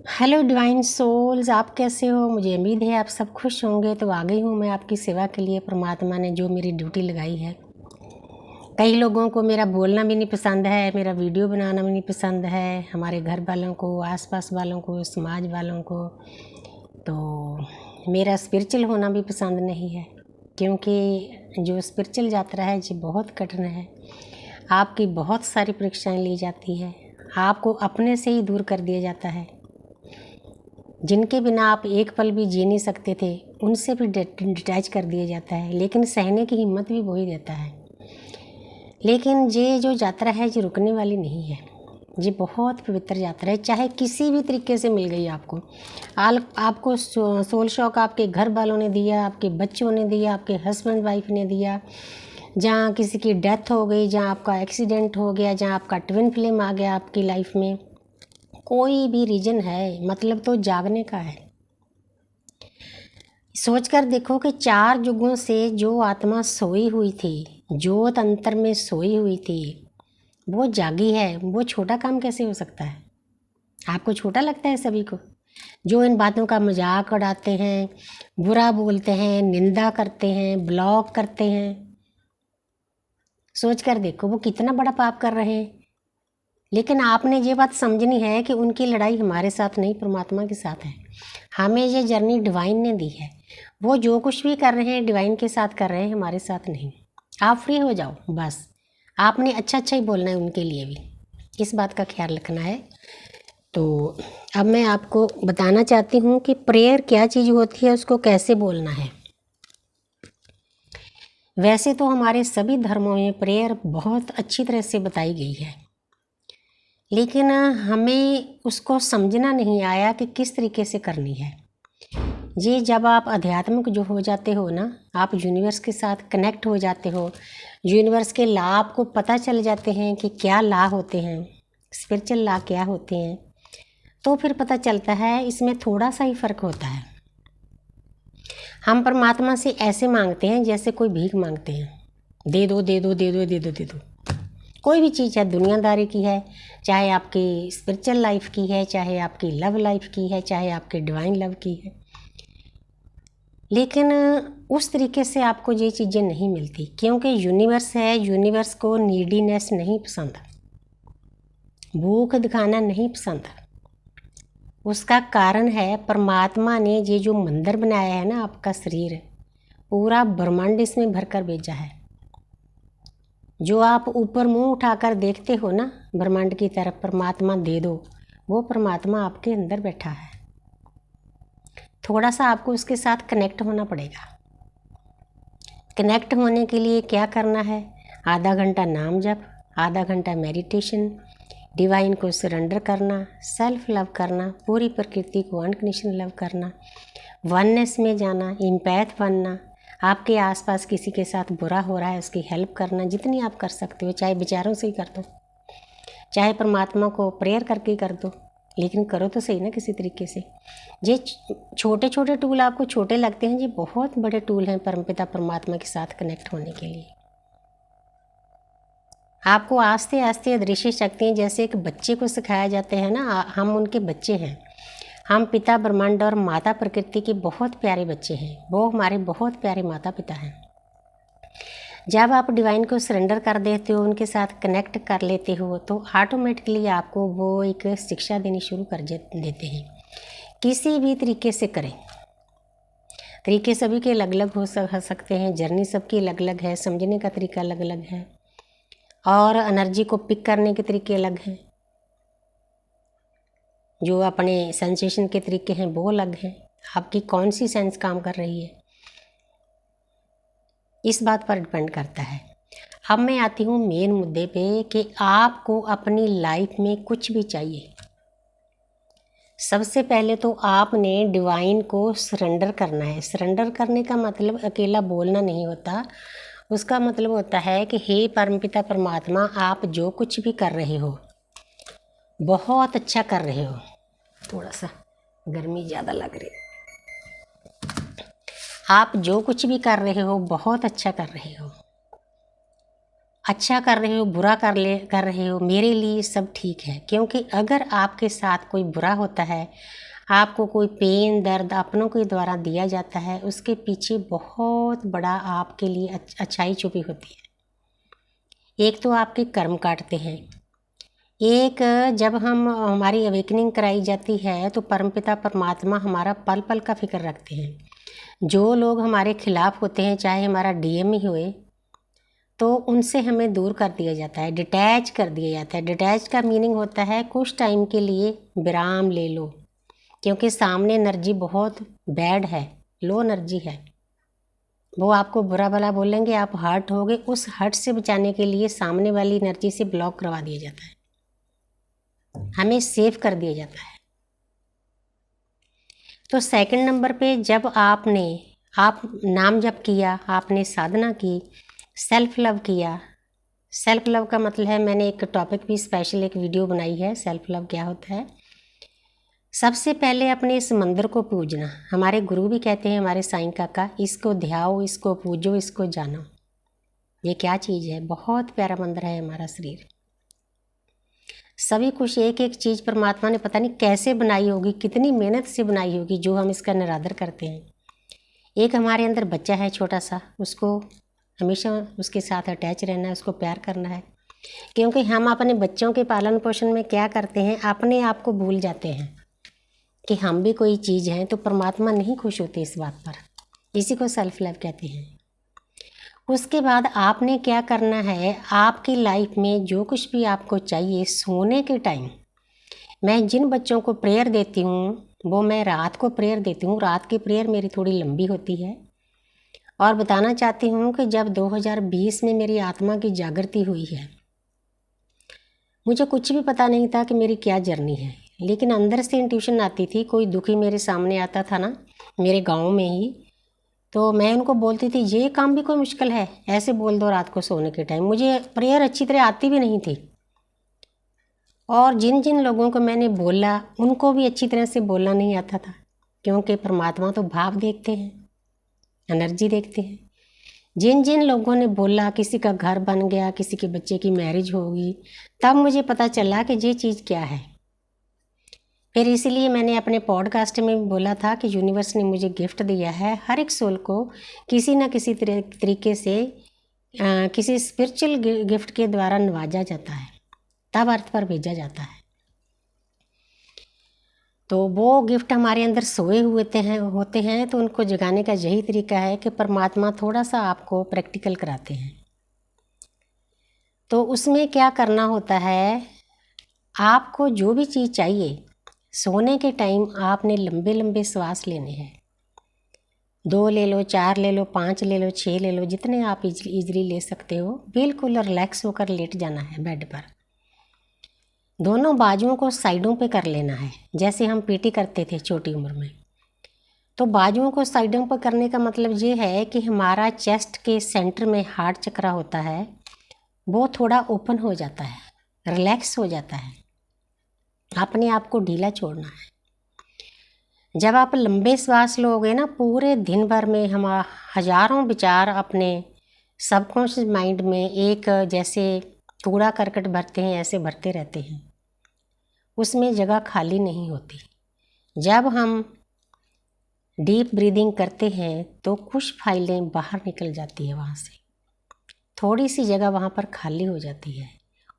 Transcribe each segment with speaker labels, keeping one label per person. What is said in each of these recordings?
Speaker 1: Hello divine souls, आप कैसे हो? मुझे उम्मीद है आप सब खुश होंगे। तो आ गई हूँ मैं आपकी सेवा के लिए। परमात्मा ने जो मेरी ड्यूटी लगाई है। कई लोगों को मेरा बोलना भी नहीं पसंद है, मेरा वीडियो बनाना भी नहीं पसंद है, हमारे घर वालों को, आसपास वालों को, समाज वालों को। तो मेरा स्पिरिचुअल होना भी पसंद नहीं है, क्योंकि जो स्पिरिचुअल यात्रा है जी बहुत कठिन है। आपकी बहुत सारी परीक्षाएं ली जाती है, आपको अपने से ही दूर कर दिया जाता है। जिनके बिना आप एक पल भी जी नहीं सकते थे, उनसे भी डिटैच कर दिया जाता है। लेकिन सहने की हिम्मत भी वही देता है। लेकिन ये जो यात्रा है ये रुकने वाली नहीं है। ये बहुत पवित्र यात्रा है, चाहे किसी भी तरीके से मिल गई आपको। आपको सोल शॉक आपके घर वालों ने दिया, आपके बच्चों ने दिया, आपके हस्बैंड वाइफ ने दिया, जहाँ किसी की डेथ हो गई, जहाँ आपका एक्सीडेंट हो गया, जहाँ आपका ट्विन फ्लेम आ गया आपकी लाइफ में, कोई भी रीज़न है, मतलब तो जागने का है। सोचकर देखो कि 4 युगों से जो आत्मा सोई हुई थी, ज्योत अंतर में सोई हुई थी, वो जागी है। वो छोटा काम कैसे हो सकता है? आपको छोटा लगता है सभी को? जो इन बातों का मजाक उड़ाते हैं, बुरा बोलते हैं, निंदा करते हैं, ब्लॉक करते हैं, सोचकर देखो वो कितना बड़ा पाप कर रहे हैं। लेकिन आपने ये बात समझनी है कि उनकी लड़ाई हमारे साथ नहीं, परमात्मा के साथ है। हमें ये जर्नी डिवाइन ने दी है। वो जो कुछ भी कर रहे हैं डिवाइन के साथ कर रहे हैं, हमारे साथ नहीं। आप फ्री हो जाओ बस। आपने अच्छा अच्छा ही बोलना है उनके लिए भी, इस बात का ख्याल रखना है। तो अब मैं आपको बताना चाहती हूँ कि प्रेयर क्या चीज़ होती है, उसको कैसे बोलना है। वैसे तो हमारे सभी धर्मों में प्रेयर बहुत अच्छी तरह से बताई गई है, लेकिन हमें उसको समझना नहीं आया कि किस तरीके से करनी है। ये जब आप आध्यात्मिक जो हो जाते हो ना, आप यूनिवर्स के साथ कनेक्ट हो जाते हो, यूनिवर्स के लॉ आपको पता चल जाते हैं कि क्या लॉ होते हैं, स्पिरिचुअल लॉ क्या होते हैं, तो फिर पता चलता है इसमें थोड़ा सा ही फ़र्क होता है। हम परमात्मा से ऐसे मांगते हैं जैसे कोई भीख मांगते हैं, दे दो दे दो दे दो दे दो दे दो। कोई भी चीज़ है, दुनियादारी की है, चाहे आपकी स्पिरिचुअल लाइफ की है, चाहे आपकी लव लाइफ की है, चाहे आपकी डिवाइन लव की है। लेकिन उस तरीके से आपको ये चीज़ें नहीं मिलती, क्योंकि यूनिवर्स है, यूनिवर्स को नीडीनेस नहीं पसंद, भूख दिखाना नहीं पसंद। उसका कारण है परमात्मा ने ये जो मंदिर बनाया है ना, आपका शरीर, पूरा ब्रह्मांड इसमें भरकर भेजा है। जो आप ऊपर मुंह उठाकर देखते हो ना ब्रह्मांड की तरफ, परमात्मा दे दो, वो परमात्मा आपके अंदर बैठा है। थोड़ा सा आपको उसके साथ कनेक्ट होना पड़ेगा। कनेक्ट होने के लिए क्या करना है? आधा घंटा नाम जप, आधा घंटा मेडिटेशन, डिवाइन को सरेंडर करना, सेल्फ लव करना, पूरी प्रकृति को अनकंडीशनल लव करना, वननेस में जाना, इम्पैथ बनना, आपके आसपास किसी के साथ बुरा हो रहा है उसकी हेल्प करना, जितनी आप कर सकते हो, चाहे विचारों से ही कर दो, चाहे परमात्मा को प्रेयर करके ही कर दो, लेकिन करो तो सही ना किसी तरीके से। ये छोटे छोटे टूल आपको छोटे लगते हैं, ये बहुत बड़े टूल हैं परमपिता परमात्मा के साथ कनेक्ट होने के लिए। आपको आस्ते आस्ते अदृश्य शक्तियाँ जैसे एक बच्चे को सिखाया जाते हैं ना, हम उनके बच्चे हैं। हम पिता ब्रह्मांड और माता प्रकृति के बहुत प्यारे बच्चे हैं, वो हमारे बहुत प्यारे माता पिता हैं। जब आप डिवाइन को सरेंडर कर देते हो, उनके साथ कनेक्ट कर लेते हो, तो ऑटोमेटिकली आपको वो एक शिक्षा देनी शुरू कर देते हैं। किसी भी तरीके से करें, तरीके सभी के अलग अलग हो सकते हैं, जर्नी सबकी अलग अलग है, समझने का तरीका अलग अलग है, और एनर्जी को पिक करने के तरीके अलग हैं, जो अपने सेंसेशन के तरीके हैं वो अलग हैं। आपकी कौन सी सेंस काम कर रही है, इस बात पर डिपेंड करता है। अब मैं आती हूँ मेन मुद्दे पे कि आपको अपनी लाइफ में कुछ भी चाहिए, सबसे पहले तो आपने डिवाइन को सरेंडर करना है। सरेंडर करने का मतलब अकेला बोलना नहीं होता, उसका मतलब होता है कि हे परमपिता परमात्मा, आप जो कुछ भी कर रहे हो बहुत अच्छा कर रहे हो। थोड़ा सा गर्मी ज़्यादा लग रही, आप जो कुछ भी कर रहे हो बहुत अच्छा कर रहे हो। अच्छा कर रहे हो, बुरा कर रहे हो, मेरे लिए सब ठीक है। क्योंकि अगर आपके साथ कोई बुरा होता है, आपको कोई पेन दर्द अपनों के द्वारा दिया जाता है, उसके पीछे बहुत बड़ा आपके लिए अच्छाई छुपी होती है। एक तो आपके कर्म काटते हैं, एक जब हमारी अवेकनिंग कराई जाती है तो परमपिता परमात्मा हमारा पल पल का फिक्र रखते हैं। जो लोग हमारे खिलाफ होते हैं, चाहे हमारा डीएम ही हुए, तो उनसे हमें दूर कर दिया जाता है, डिटैच कर दिया जाता है। डिटैच का मीनिंग होता है कुछ टाइम के लिए विराम ले लो, क्योंकि सामने एनर्जी बहुत बैड है, लो एनर्जी है। वो आपको बुरा भला बोलेंगे, आप हर्ट होगे, उस हर्ट से बचाने के लिए सामने वाली एनर्जी से ब्लॉक करवा दिया जाता है, हमें सेव कर दिया जाता है। तो सेकंड नंबर पे जब आप नाम जप किया, आपने साधना की, सेल्फ लव किया। सेल्फ लव का मतलब है, मैंने एक टॉपिक भी स्पेशल एक वीडियो बनाई है, सेल्फ लव क्या होता है। सबसे पहले अपने इस मंदिर को पूजना। हमारे गुरु भी कहते हैं, हमारे साईं काका, इसको ध्याओ, इसको पूजो, इसको जानो। ये क्या चीज़ है, बहुत प्यारा मंदिर है हमारा शरीर। सभी कुछ एक एक चीज़ परमात्मा ने पता नहीं कैसे बनाई होगी, कितनी मेहनत से बनाई होगी, जो हम इसका निरादर करते हैं। एक हमारे अंदर बच्चा है छोटा सा, उसको हमेशा उसके साथ अटैच रहना है, उसको प्यार करना है। क्योंकि हम अपने बच्चों के पालन पोषण में क्या करते हैं, अपने आप को भूल जाते हैं कि हम भी कोई चीज़ हैं। तो परमात्मा नहीं खुश होते इस बात पर, इसी को सेल्फ लव कहते हैं। उसके बाद आपने क्या करना है, आपकी लाइफ में जो कुछ भी आपको चाहिए, सोने के टाइम मैं जिन बच्चों को प्रेयर देती हूँ, वो मैं रात को प्रेयर देती हूँ। रात की प्रेयर मेरी थोड़ी लंबी होती है। और बताना चाहती हूँ कि जब 2020 में मेरी आत्मा की जागृति हुई है, मुझे कुछ भी पता नहीं था कि मेरी क्या जर्नी है, लेकिन अंदर से इंट्यूशन आती थी। कोई दुखी मेरे सामने आता था ना, मेरे गांव में ही, तो मैं उनको बोलती थी, ये काम भी कोई मुश्किल है, ऐसे बोल दो रात को सोने के टाइम। मुझे प्रेयर अच्छी तरह आती भी नहीं थी, और जिन जिन लोगों को मैंने बोला, उनको भी अच्छी तरह से बोलना नहीं आता था। क्योंकि परमात्मा तो भाव देखते हैं, एनर्जी देखते हैं। जिन जिन लोगों ने बोला, किसी का घर बन गया, किसी के बच्चे की मैरिज होगी, तब मुझे पता चला कि ये चीज़ क्या है। फिर इसीलिए मैंने अपने पॉडकास्ट में भी बोला था कि यूनिवर्स ने मुझे गिफ्ट दिया है, हर एक सोल को किसी न किसी तरीके से किसी स्पिरिचुअल गिफ्ट के द्वारा नवाजा जाता है, तब अर्थ पर भेजा जाता है। तो वो गिफ्ट हमारे अंदर सोए होते हैं, तो उनको जगाने का यही तरीका है कि परमात्मा थोड़ा सा आपको प्रैक्टिकल कराते हैं। तो उसमें क्या करना होता है, आपको जो भी चीज़ चाहिए, सोने के टाइम आपने लंबे लंबे श्वास लेने हैं। 2 ले लो, 4 ले लो, 5 ले लो, 6 ले लो, जितने आप इजली ले सकते हो। बिल्कुल रिलैक्स होकर लेट जाना है बेड पर। दोनों बाजुओं को साइडों पे कर लेना है, जैसे हम पीटी करते थे छोटी उम्र में। तो बाजुओं को साइडों पर करने का मतलब ये है कि हमारा चेस्ट के सेंटर में हार्ट चक्र होता है, वो थोड़ा ओपन हो जाता है, रिलैक्स हो जाता है। अपने आप को ढीला छोड़ना है। जब आप लंबे श्वास लोगे ना, पूरे दिन भर में हम हजारों विचार अपने सबकॉन्शियस माइंड में एक जैसे कूड़ा करकट भरते हैं, ऐसे भरते रहते हैं। उसमें जगह खाली नहीं होती। जब हम डीप ब्रीदिंग करते हैं तो कुछ फाइलें बाहर निकल जाती है, वहाँ से थोड़ी सी जगह वहाँ पर खाली हो जाती है।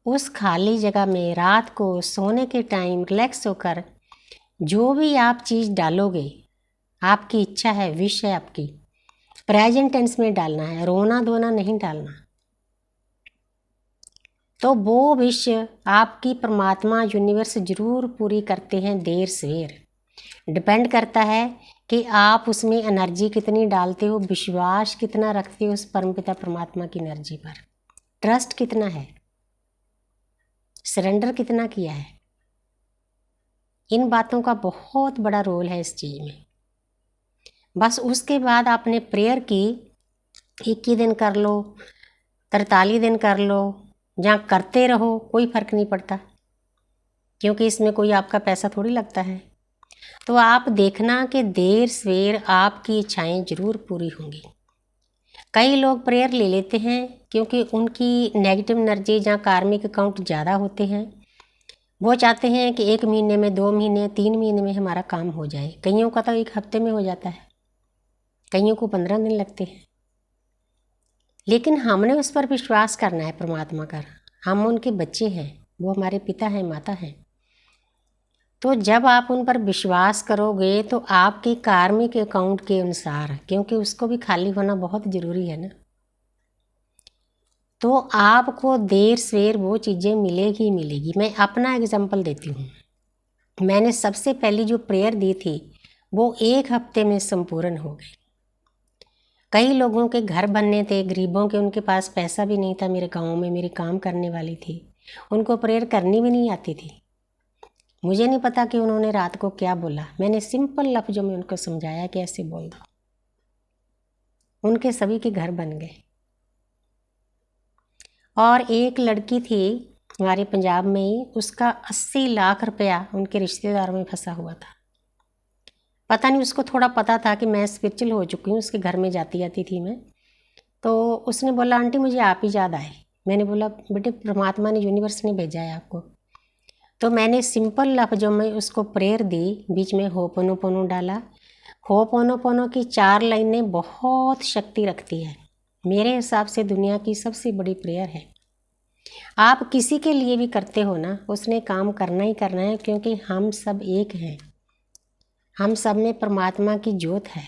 Speaker 1: उस खाली जगह में रात को सोने के टाइम रिलैक्स होकर जो भी आप चीज़ डालोगे, आपकी इच्छा है, विश है आपकी, प्रेजेंट टेंस में डालना है, रोना धोना नहीं डालना। तो वो विश आपकी परमात्मा यूनिवर्स जरूर पूरी करते हैं, देर सवेर। डिपेंड करता है कि आप उसमें एनर्जी कितनी डालते हो, विश्वास कितना रखते हो उस परमपिता परमात्मा की एनर्जी पर, ट्रस्ट कितना है, सरेंडर कितना किया है। इन बातों का बहुत बड़ा रोल है इस चीज़ में। बस उसके बाद आपने प्रेयर की, 21 दिन कर लो, 43 दिन कर लो, जहाँ करते रहो, कोई फ़र्क नहीं पड़ता, क्योंकि इसमें कोई आपका पैसा थोड़ी लगता है। तो आप देखना कि देर सवेर आपकी इच्छाएं जरूर पूरी होंगी। कई लोग प्रेयर ले लेते हैं क्योंकि उनकी नेगेटिव एनर्जी जहाँ कार्मिक अकाउंट ज़्यादा होते हैं, वो चाहते हैं कि 1 महीने में, 2 महीने, 3 महीने में हमारा काम हो जाए। कईयों का तो 1 हफ्ते में हो जाता है, कईयों को 15 दिन लगते हैं। लेकिन हमने उस पर विश्वास करना है परमात्मा का। हम उनके बच्चे हैं, वो हमारे पिता हैं, माता हैं। तो जब आप उन पर विश्वास करोगे तो आपके कार्मिक अकाउंट के अनुसार, क्योंकि उसको भी खाली होना बहुत ज़रूरी है ना, तो आपको देर सवेर वो चीज़ें मिलेगी ही मिलेगी। मैं अपना एग्जांपल देती हूँ। मैंने सबसे पहली जो प्रेयर दी थी वो 1 हफ्ते में संपूर्ण हो गई। कई लोगों के घर बनने थे, गरीबों के, उनके पास पैसा भी नहीं था। मेरे गाँव में मेरी काम करने वाली थी, उनको प्रेयर करनी भी नहीं आती थी। मुझे नहीं पता कि उन्होंने रात को क्या बोला। मैंने सिंपल लफ्ज़ों में उनको समझाया कि ऐसे बोल दो। उनके सभी के घर बन गए। और एक लड़की थी हमारे पंजाब में ही, उसका 80 लाख रुपया उनके रिश्तेदारों में फंसा हुआ था। पता नहीं उसको थोड़ा पता था कि मैं स्पिरिचुअल हो चुकी हूँ, उसके घर में जाती आती थी मैं। तो उसने बोला, आंटी मुझे आप ही याद आए। मैंने बोला, बेटे परमात्मा ने, यूनिवर्स ने भेजा है आपको। तो मैंने सिंपल लफ्ज़ों में उसको प्रेयर दी, बीच में होपोनोपोनो डाला। होपोनोपोनो की 4 लाइनें बहुत शक्ति रखती है। मेरे हिसाब से दुनिया की सबसे बड़ी प्रेयर है। आप किसी के लिए भी करते हो ना, उसने काम करना ही करना है, क्योंकि हम सब एक हैं। हम सब में परमात्मा की ज्योत है।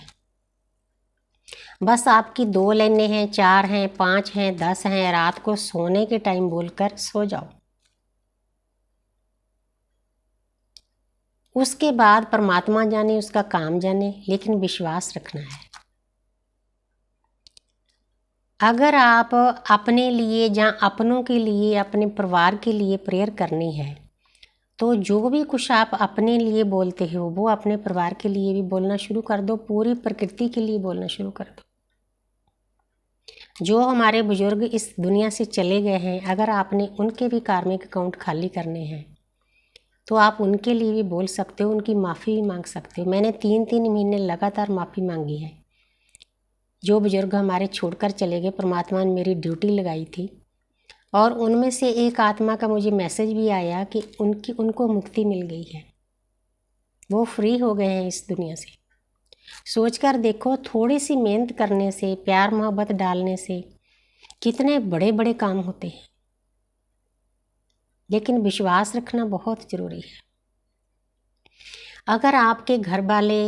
Speaker 1: बस आपकी 2 लाइनें हैं, 4 हैं, 5 हैं, 10 हैं, रात को सोने के टाइम बोलकर सो जाओ। उसके बाद परमात्मा जाने, उसका काम जाने, लेकिन विश्वास रखना है। अगर आप अपने लिए, जहाँ अपनों के लिए, अपने परिवार के लिए प्रेयर करनी है, तो जो भी कुछ आप अपने लिए बोलते हो वो अपने परिवार के लिए भी बोलना शुरू कर दो, पूरी प्रकृति के लिए बोलना शुरू कर दो। जो हमारे बुजुर्ग इस दुनिया से चले गए हैं, अगर आपने उनके भी कार्मिक अकाउंट खाली करने हैं तो आप उनके लिए भी बोल सकते हो, उनकी माफ़ी भी मांग सकते हो। मैंने 3-3 महीने लगातार माफ़ी मांगी है। जो बुजुर्ग हमारे छोड़कर चले गए, परमात्मा ने मेरी ड्यूटी लगाई थी, और उनमें से एक आत्मा का मुझे मैसेज भी आया कि उनको मुक्ति मिल गई है, वो फ्री हो गए हैं इस दुनिया से। सोचकर देखो, थोड़ी सी मेहनत करने से, प्यार मोहब्बत डालने से कितने बड़े बड़े काम होते हैं। लेकिन विश्वास रखना बहुत ज़रूरी है। अगर आपके घर वाले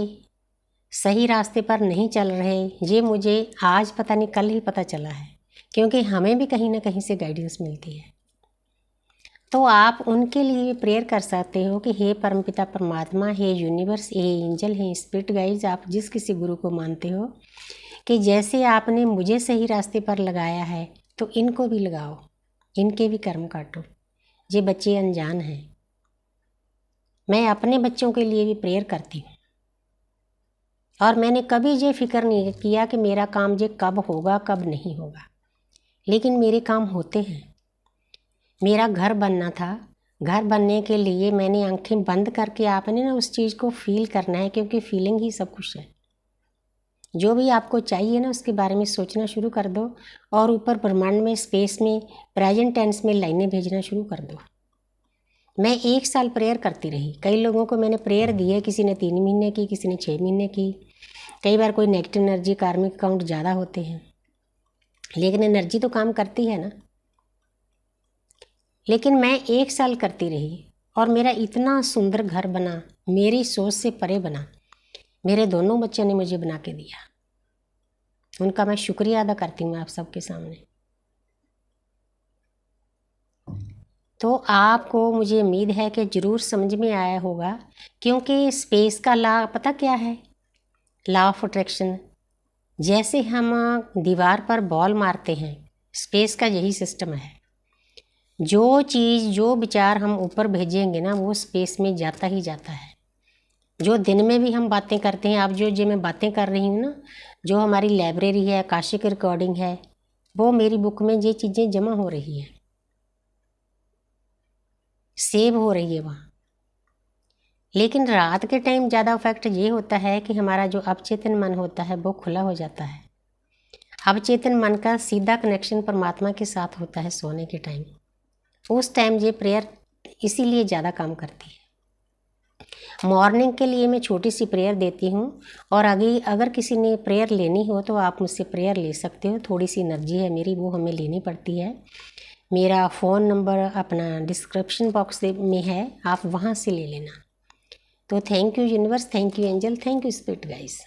Speaker 1: सही रास्ते पर नहीं चल रहे, ये मुझे आज पता नहीं कल ही पता चला है, क्योंकि हमें भी कहीं ना कहीं से गाइडेंस मिलती है, तो आप उनके लिए प्रेयर कर सकते हो कि हे परमपिता परमात्मा, हे यूनिवर्स, हे एंजल, हे स्पिरिट गाइड्स, आप जिस किसी गुरु को मानते हो, कि जैसे आपने मुझे सही रास्ते पर लगाया है तो इनको भी लगाओ, इनके भी कर्म काटो। ये बच्चे अनजान हैं। मैं अपने बच्चों के लिए भी प्रेयर करती हूँ, और मैंने कभी ये फिक्र नहीं किया कि मेरा काम ये कब होगा कब नहीं होगा, लेकिन मेरे काम होते हैं। मेरा घर बनना था, घर बनने के लिए मैंने आंखें बंद करके, आपने ना उस चीज़ को फील करना है, क्योंकि फीलिंग ही सब कुछ है। जो भी आपको चाहिए ना, उसके बारे में सोचना शुरू कर दो, और ऊपर ब्रह्मांड में, स्पेस में, प्रेजेंट टेंस में लाइनें भेजना शुरू कर दो। मैं 1 साल प्रेयर करती रही। कई लोगों को मैंने प्रेयर दी है, किसी ने 3 महीने की, किसी ने 6 महीने की। कई बार कोई नेगेटिव एनर्जी, कार्मिक अकाउंट ज़्यादा होते हैं, लेकिन एनर्जी तो काम करती है ना। लेकिन मैं 1 साल करती रही, और मेरा इतना सुंदर घर बना, मेरी सोच से परे बना। मेरे दोनों बच्चों ने मुझे बना के दिया, उनका मैं शुक्रिया अदा करती हूँ आप सबके सामने। तो आपको, मुझे उम्मीद है कि ज़रूर समझ में आया होगा, क्योंकि स्पेस का लॉ पता क्या है? Law of attraction. जैसे हम दीवार पर बॉल मारते हैं, स्पेस का यही सिस्टम है। जो चीज़, जो विचार हम ऊपर भेजेंगे ना, वो स्पेस में जाता ही जाता है। जो दिन में भी हम बातें करते हैं, अब जो मैं बातें कर रही हूँ ना, जो हमारी लाइब्रेरी है, आकाशिक रिकॉर्डिंग है, वो मेरी बुक में ये चीज़ें जमा हो रही है, सेव हो रही है वहाँ। लेकिन रात के टाइम ज़्यादा इफेक्ट ये होता है कि हमारा जो अवचेतन मन होता है वो खुला हो जाता है। अवचेतन मन का सीधा कनेक्शन परमात्मा के साथ होता है सोने के टाइम। उस टाइम ये प्रेयर इसीलिए ज़्यादा काम करती है। मॉर्निंग के लिए मैं छोटी सी प्रेयर देती हूँ, और आगे अगर किसी ने प्रेयर लेनी हो तो आप मुझसे प्रेयर ले सकते हो। थोड़ी सी एनर्जी है मेरी, वो हमें लेनी पड़ती है। मेरा फ़ोन नंबर अपना डिस्क्रिप्शन बॉक्स में है, आप वहाँ से ले लेना। तो thank you universe, thank you angel, thank you spirit guys.